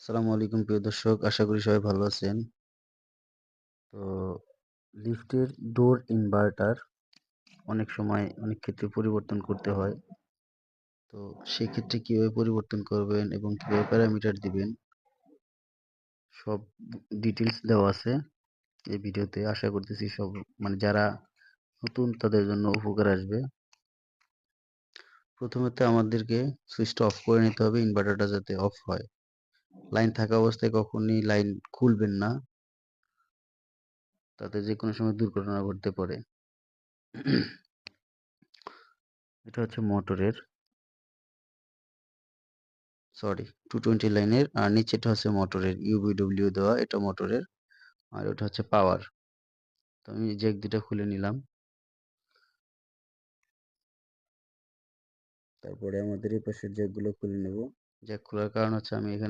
আসসালামু আলাইকুম প্রিয় দর্শক, আশা করি সবাই ভালো আছেন। তো লিফটের ডোর ইনভার্টার অনেক সময় অনেক ক্ষেত্রে পরিবর্তন করতে হয়। তো সেক্ষেত্রে কিভাবে পরিবর্তন করবেন এবং কিভাবে প্যারামিটার দিবেন সব ডিটেলস দেওয়া আছে এই ভিডিওতে। আশা করতেছি সব যারা নতুন তাদের জন্য উপকার আসবে। প্রথমত আমাদেরকে সুইচটা অফ করে নিতে হবে, ইনভার্টারটা যাতে অফ হয়। লাইন থাকা অবস্থায় কখনই লাইন খুলবেন না, তাতে যে কোনো সময় দুর্ঘটনা ঘটতে পারে। এটা হচ্ছে মোটরের, সরি, 220 লাইনের, আর নিচেটা হচ্ছে মোটরের ইউবিডব্লিউ দেওয়া, এটা মোটরের। আর ওটা হচ্ছে পাওয়ার। তো আমি জ্যাক দুটা খুলে নিলাম। তারপরে আমাদের এই পাশের জ্যাকগুলো খুলে নেব। জ্যাক খোলার কারণ হচ্ছে আমি এখানে